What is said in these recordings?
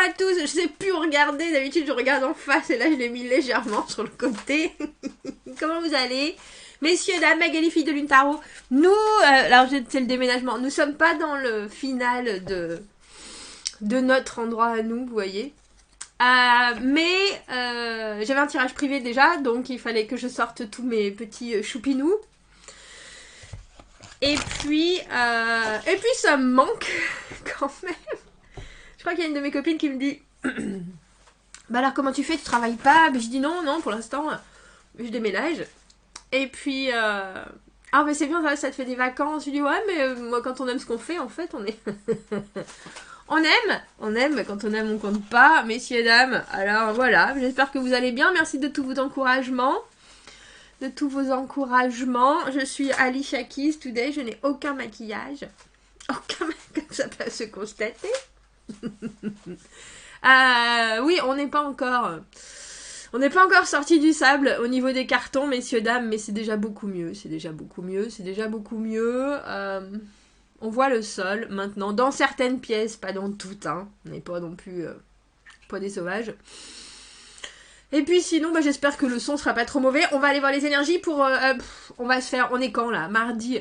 à tous. Je sais plus où regarder. D'habitude, je regarde en face et là, je l'ai mis légèrement sur le côté. Comment vous allez? Messieurs, dames, Magali, fille de Lune Tarot. Nous, alors c'est le déménagement. Nous sommes pas dans le final de notre endroit à nous, vous voyez. Mais j'avais un tirage privé déjà, donc il fallait que je sorte tous mes petits choupinous. Et puis ça me manque quand même. Je crois qu'il y a une de mes copines qui me dit bah alors comment tu fais, tu travailles pas? Mais je dis non, pour l'instant, je déménage. Et puis ah mais c'est bien, ça te fait des vacances. Je dis ouais mais moi quand on aime ce qu'on fait, en fait, on est... on aime, quand on aime on compte pas, messieurs, dames. Alors voilà, j'espère que vous allez bien, merci de tous vos encouragements. Je suis Alicia Keys today, je n'ai aucun maquillage. Comme ça peut se constater. Oui, on n'est pas encore sorti du sable au niveau des cartons, messieurs, dames, mais c'est déjà beaucoup mieux. On voit le sol maintenant, dans certaines pièces, pas dans toutes, hein. On n'est pas non plus pas des sauvages. Et puis sinon, j'espère que le son sera pas trop mauvais. On va aller voir les énergies pour... on va se faire... On est quand là? Mardi.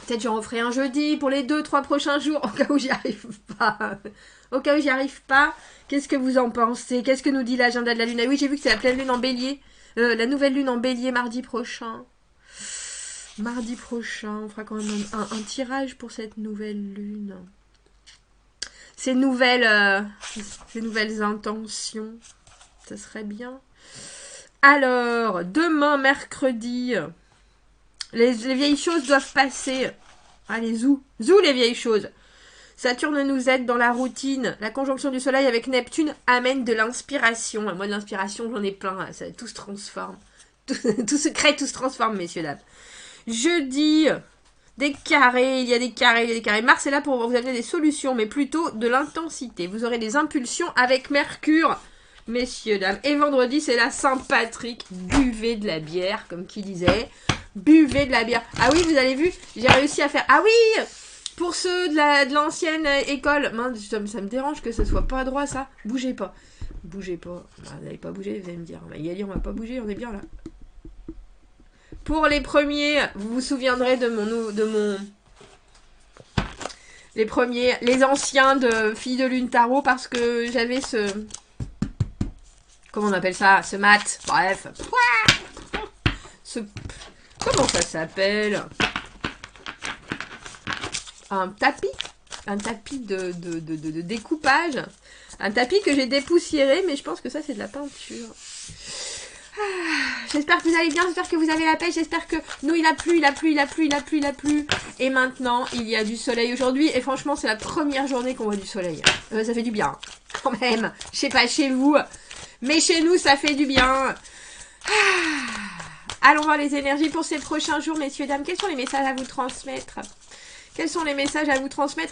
Peut-être j'en referai un jeudi pour les 2-3 prochains jours, au cas où j'y arrive pas. Qu'est-ce que vous en pensez? Qu'est-ce que nous dit l'agenda de la lune? Ah oui, j'ai vu que c'est la pleine lune en bélier. La nouvelle lune en bélier mardi prochain. On fera quand même un tirage pour cette nouvelle lune. Ces nouvelles intentions. Ça serait bien. Alors, demain, mercredi, les vieilles choses doivent passer. Allez, zou les vieilles choses. Saturne nous aide dans la routine. La conjonction du soleil avec Neptune amène de l'inspiration. Moi, de l'inspiration, j'en ai plein. Là. Tout se transforme. Tout se crée, tout se transforme, messieurs, dames. Jeudi, des carrés. Il y a des carrés. Mars est là pour vous amener des solutions, mais plutôt de l'intensité. Vous aurez des impulsions avec Mercure. Messieurs, dames. Et vendredi, c'est la Saint-Patrick. Buvez de la bière, comme qui disait. Buvez de la bière. Ah oui, vous avez vu, j'ai réussi à faire... Ah oui, pour ceux de l'ancienne école. Mince, ça me dérange que ce soit pas droit, ça. Bougez pas. Vous n'allez pas bouger, vous allez me dire. Magali, on va pas bouger, on est bien là. Pour les premiers, vous vous souviendrez de mon... Les anciens de Filles de Lune Tarot, parce que j'avais ce... Comment on appelle ça? Ce mat. Bref. Comment ça s'appelle? Un tapis de découpage. Un tapis que j'ai dépoussiéré, mais je pense que ça, c'est de la peinture. J'espère que vous allez bien, j'espère que vous avez la pêche, j'espère que... Nous, il a plu. Et maintenant, il y a du soleil aujourd'hui. Et franchement, c'est la première journée qu'on voit du soleil. Ça fait du bien, quand même. Je sais pas chez vous, mais chez nous, ça fait du bien. Allons voir les énergies pour ces prochains jours, messieurs, dames. Quels sont les messages à vous transmettre?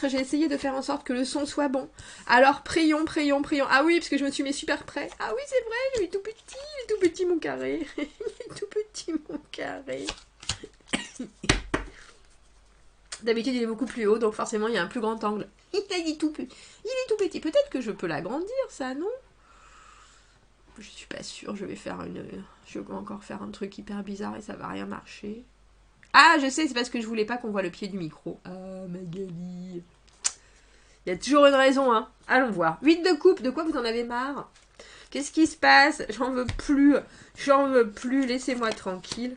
J'ai essayé de faire en sorte que le son soit bon. Alors, prions. Ah oui, parce que je me suis mis super près. Ah oui, c'est vrai, il est tout petit mon carré. D'habitude, il est beaucoup plus haut, donc forcément, il y a un plus grand angle. Il est tout petit. Peut-être que je peux l'agrandir, ça, non? Je suis pas sûre, je vais encore faire un truc hyper bizarre et ça va rien marcher. Ah, je sais, c'est parce que je voulais pas qu'on voit le pied du micro. Ah, Magali. Il y a toujours une raison, hein. Allons voir. 8 de coupe, de quoi vous en avez marre? Qu'est-ce qui se passe? J'en veux plus, laissez-moi tranquille.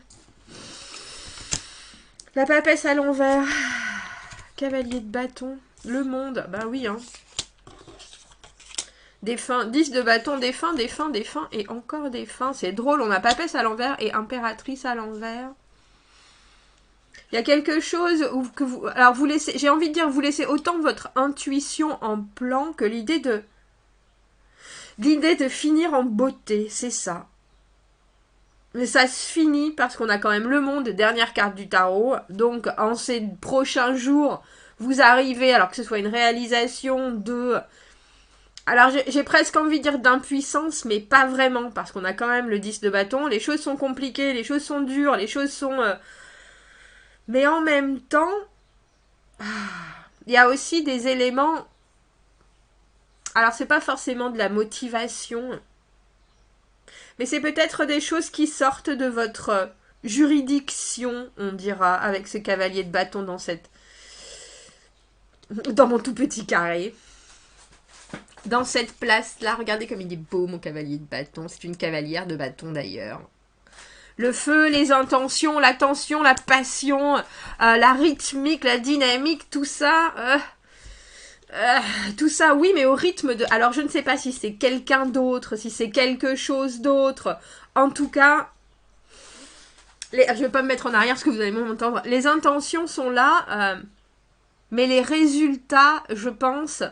La papesse à l'envers. Cavalier de bâton. Le monde, bah oui, hein. Des fins, 10 de bâton, des fins, et encore des fins. C'est drôle, on a papesse à l'envers et impératrice à l'envers. Il y a quelque chose où que vous... Alors, vous laissez... J'ai envie de dire, vous laissez autant votre intuition en plan que l'idée de finir en beauté, c'est ça. Mais ça se finit parce qu'on a quand même le monde, dernière carte du tarot. Donc, en ces prochains jours, vous arrivez, alors que ce soit une réalisation de... Alors, j'ai presque envie de dire d'impuissance, mais pas vraiment, parce qu'on a quand même le 10 de bâton. Les choses sont compliquées, les choses sont dures, les choses sont... Mais en même temps, il y a aussi des éléments... Alors, c'est pas forcément de la motivation, mais c'est peut-être des choses qui sortent de votre juridiction, on dira, avec ce cavalier de bâton dans mon tout petit carré. Dans cette place-là, regardez comme il est beau, mon cavalier de bâton. C'est une cavalière de bâton, d'ailleurs. Le feu, les intentions, la tension, la passion, la rythmique, la dynamique, tout ça... tout ça, oui, mais au rythme de... Alors, je ne sais pas si c'est quelqu'un d'autre, si c'est quelque chose d'autre. En tout cas... Je ne vais pas me mettre en arrière parce que vous allez m'entendre. Les intentions sont là, mais les résultats, je pense...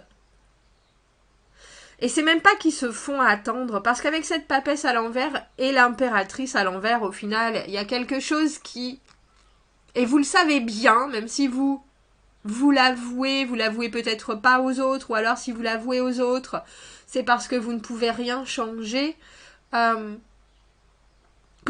Et c'est même pas qu'ils se font attendre, parce qu'avec cette papesse à l'envers et l'impératrice à l'envers, au final, il y a quelque chose qui... Et vous le savez bien, même si vous l'avouez peut-être pas aux autres, ou alors si vous l'avouez aux autres, c'est parce que vous ne pouvez rien changer, que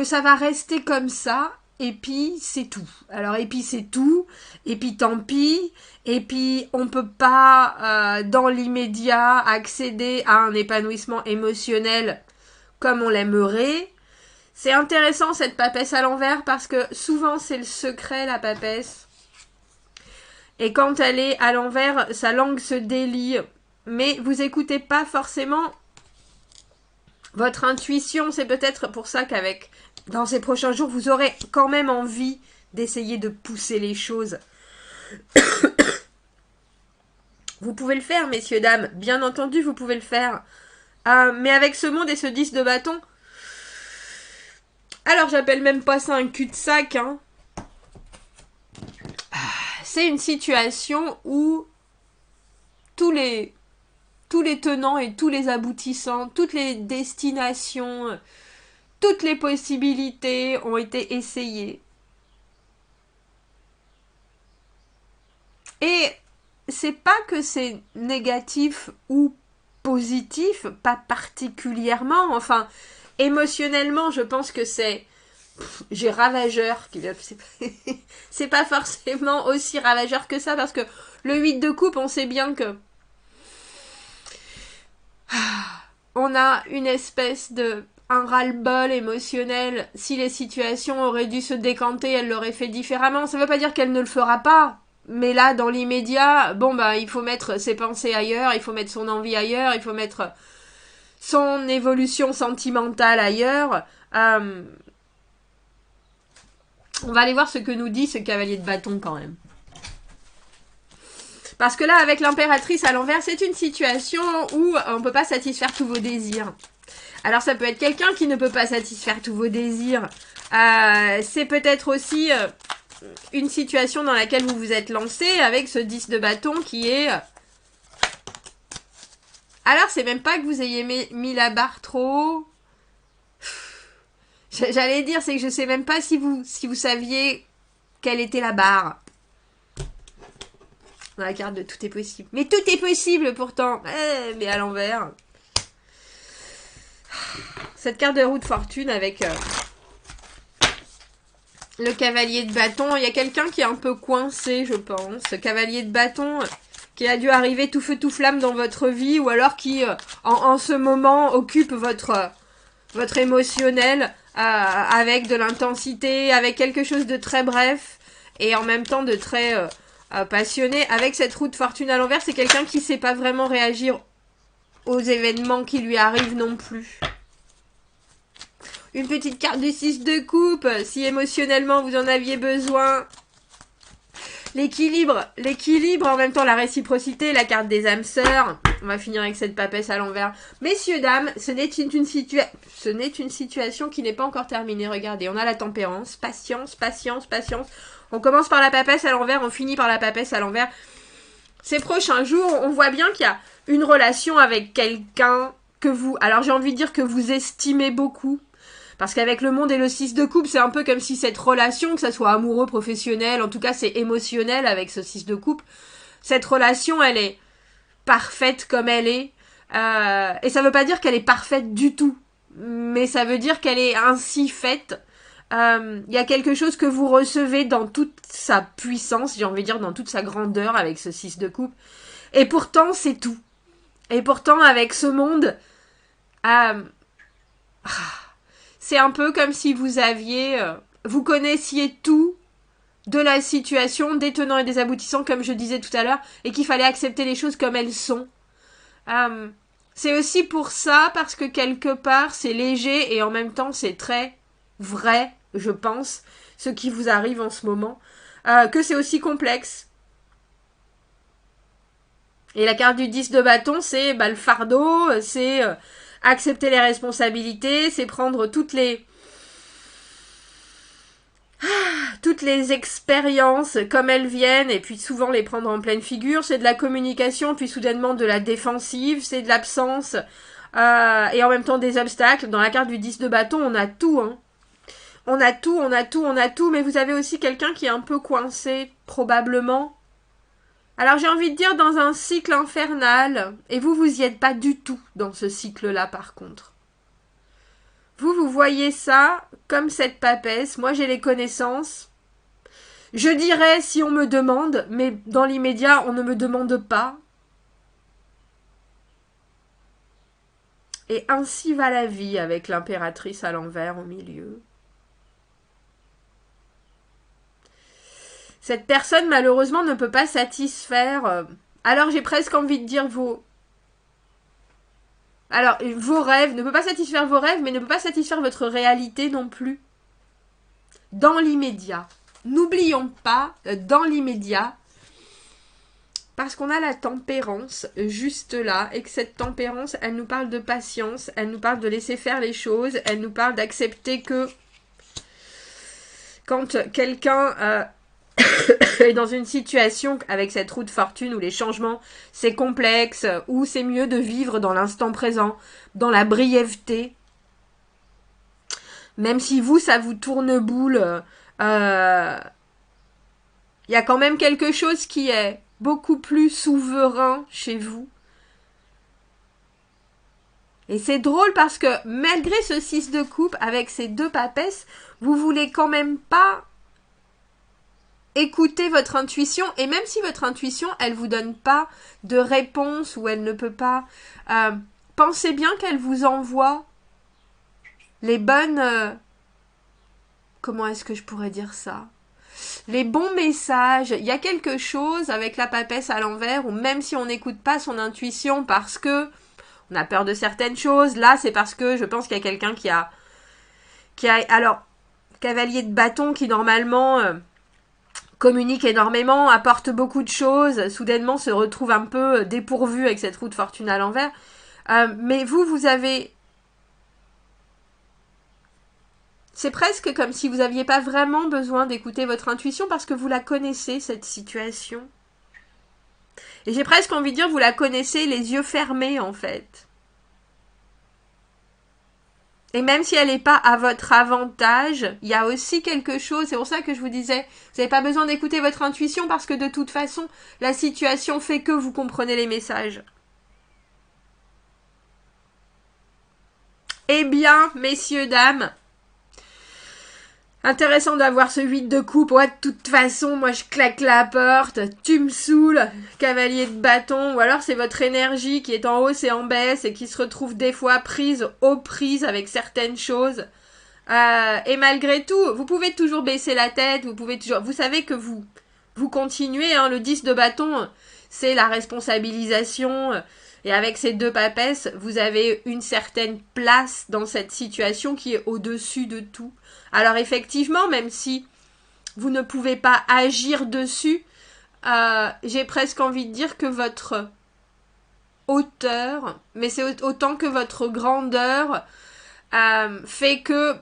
ça va rester comme ça, et puis c'est tout. Alors, et puis c'est tout, et puis tant pis, et puis on peut pas, dans l'immédiat, accéder à un épanouissement émotionnel comme on l'aimerait. C'est intéressant cette papesse à l'envers parce que souvent c'est le secret, la papesse. Et quand elle est à l'envers, sa langue se délie. Mais vous écoutez pas forcément votre intuition. C'est peut-être pour ça qu'avec... Dans ces prochains jours, vous aurez quand même envie d'essayer de pousser les choses. Vous pouvez le faire, messieurs, dames. Bien entendu, vous pouvez le faire. Mais avec ce monde et ce 10 de bâton... Alors, j'appelle même pas ça un cul-de-sac, hein. C'est une situation où tous les tenants et tous les aboutissants, toutes les destinations... Toutes les possibilités ont été essayées. Et c'est pas que c'est négatif ou positif, pas particulièrement. Enfin, émotionnellement, je pense que c'est... J'ai ravageur. C'est pas forcément aussi ravageur que ça, parce que le 8 de coupe, on sait bien que... On a une espèce de... un ras-le-bol émotionnel. Si les situations auraient dû se décanter, elle l'aurait fait différemment. Ça veut pas dire qu'elle ne le fera pas. Mais là, dans l'immédiat, il faut mettre ses pensées ailleurs, il faut mettre son envie ailleurs, il faut mettre son évolution sentimentale ailleurs. On va aller voir ce que nous dit ce cavalier de bâton quand même. Parce que là, avec l'impératrice à l'envers, c'est une situation où on ne peut pas satisfaire tous vos désirs. Alors ça peut être quelqu'un qui ne peut pas satisfaire tous vos désirs. C'est peut-être aussi une situation dans laquelle vous vous êtes lancé avec ce 10 de bâton qui est... Alors c'est même pas que vous ayez mis la barre trop haut. J'allais dire, c'est que je sais même pas si vous saviez quelle était la barre. Dans la carte de tout est possible. Mais tout est possible pourtant. Mais à l'envers. Cette carte de roue de fortune avec le cavalier de bâton. Il y a quelqu'un qui est un peu coincé, je pense. Ce cavalier de bâton qui a dû arriver tout feu tout flamme dans votre vie. Ou alors qui, en ce moment, occupe votre émotionnel avec de l'intensité, avec quelque chose de très bref. Et en même temps de très... passionné. Avec cette roue de fortune à l'envers, c'est quelqu'un qui ne sait pas vraiment réagir aux événements qui lui arrivent non plus. Une petite carte du 6 de coupe, si émotionnellement vous en aviez besoin. L'équilibre, en même temps la réciprocité, la carte des âmes sœurs. On va finir avec cette papesse à l'envers. Messieurs, dames, ce n'est une situation qui n'est pas encore terminée. Regardez, on a la tempérance, patience, patience, patience. On commence par la papesse à l'envers, on finit par la papesse à l'envers. Ces prochains jours, on voit bien qu'il y a une relation avec quelqu'un que vous... Alors j'ai envie de dire que vous estimez beaucoup. Parce qu'avec le monde et le 6 de coupe, c'est un peu comme si cette relation, que ça soit amoureux, professionnel, en tout cas c'est émotionnel avec ce 6 de coupe, cette relation, elle est parfaite comme elle est. Et ça veut pas dire qu'elle est parfaite du tout. Mais ça veut dire qu'elle est ainsi faite. Y a quelque chose que vous recevez dans toute sa puissance, j'ai envie de dire dans toute sa grandeur avec ce 6 de coupe. Et pourtant, c'est tout. Et pourtant, avec ce monde, c'est un peu comme si vous connaissiez tout de la situation, des tenants et des aboutissants, comme je disais tout à l'heure, et qu'il fallait accepter les choses comme elles sont. C'est aussi pour ça, parce que quelque part, c'est léger et en même temps, c'est très vrai, je pense, ce qui vous arrive en ce moment, que c'est aussi complexe. Et la carte du 10 de bâton, c'est le fardeau, c'est accepter les responsabilités, c'est prendre toutes les expériences comme elles viennent et puis souvent les prendre en pleine figure. C'est de la communication puis soudainement de la défensive, c'est de l'absence et en même temps des obstacles. Dans la carte du 10 de bâton, on a tout, hein. On a tout, mais vous avez aussi quelqu'un qui est un peu coincé, probablement. Alors j'ai envie de dire dans un cycle infernal, et vous y êtes pas du tout dans ce cycle-là par contre. Vous voyez ça comme cette papesse, moi j'ai les connaissances. Je dirais si on me demande, mais dans l'immédiat on ne me demande pas. Et ainsi va la vie avec l'impératrice à l'envers au milieu. Cette personne, malheureusement, ne peut pas satisfaire. Alors, j'ai presque envie de dire vos rêves, ne peut pas satisfaire vos rêves, mais ne peut pas satisfaire votre réalité non plus. Dans l'immédiat. N'oublions pas, dans l'immédiat, parce qu'on a la tempérance juste là, et que cette tempérance, elle nous parle de patience, elle nous parle de laisser faire les choses, elle nous parle d'accepter que quand quelqu'un et dans une situation avec cette roue de fortune où les changements c'est complexe, où c'est mieux de vivre dans l'instant présent, dans la brièveté, même si ça vous tourne boule, y a quand même quelque chose qui est beaucoup plus souverain chez vous. Et c'est drôle parce que malgré ce 6 de coupe avec ces deux papesses, vous voulez quand même pas écoutez votre intuition, et même si votre intuition, elle vous donne pas de réponse ou elle ne peut pas, pensez bien qu'elle vous envoie les bonnes... comment est-ce que je pourrais dire ça? Les bons messages. Il y a quelque chose avec la papesse à l'envers où même si on n'écoute pas son intuition parce que on a peur de certaines choses, là c'est parce que je pense qu'il y a quelqu'un qui a... Alors, cavalier de bâton qui normalement... communique énormément, apporte beaucoup de choses, soudainement se retrouve un peu dépourvu avec cette roue de fortune à l'envers. Mais vous avez... C'est presque comme si vous n'aviez pas vraiment besoin d'écouter votre intuition parce que vous la connaissez, cette situation. Et j'ai presque envie de dire, vous la connaissez les yeux fermés, en fait. Et même si elle n'est pas à votre avantage, il y a aussi quelque chose, c'est pour ça que je vous disais, vous n'avez pas besoin d'écouter votre intuition parce que de toute façon, la situation fait que vous comprenez les messages. Eh bien, messieurs, dames, intéressant d'avoir ce 8 de coupe. Ouais, de toute façon, moi je claque la porte, tu me saoules, cavalier de bâton, ou alors c'est votre énergie qui est en hausse et en baisse et qui se retrouve des fois prise aux prises avec certaines choses. Et malgré tout, vous pouvez toujours baisser la tête, vous savez que vous continuez, hein, le 10 de bâton, c'est la responsabilisation. Et avec ces deux papesses, vous avez une certaine place dans cette situation qui est au-dessus de tout. Alors effectivement, même si vous ne pouvez pas agir dessus, j'ai presque envie de dire que votre hauteur, mais c'est autant que votre grandeur, fait que,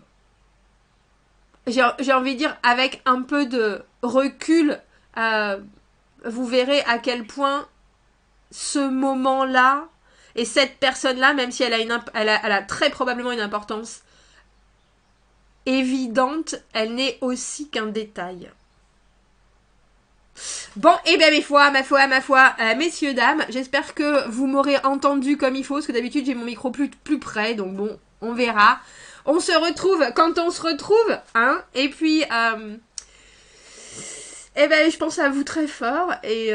j'ai envie de dire, avec un peu de recul, vous verrez à quel point ce moment-là et cette personne-là, même si elle a très probablement une importance évidente, elle n'est aussi qu'un détail. Bon, et bien ma foi, messieurs, dames, j'espère que vous m'aurez entendu comme il faut, parce que d'habitude j'ai mon micro plus près, donc bon, on verra. On se retrouve quand on se retrouve, hein, et puis... Eh ben, je pense à vous très fort. Et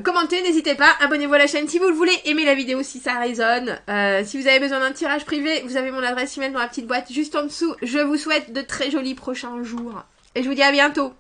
commentez, n'hésitez pas. Abonnez-vous à la chaîne si vous le voulez. Aimez la vidéo si ça résonne. Si vous avez besoin d'un tirage privé, vous avez mon adresse email dans la petite boîte juste en dessous. Je vous souhaite de très jolis prochains jours. Et je vous dis à bientôt.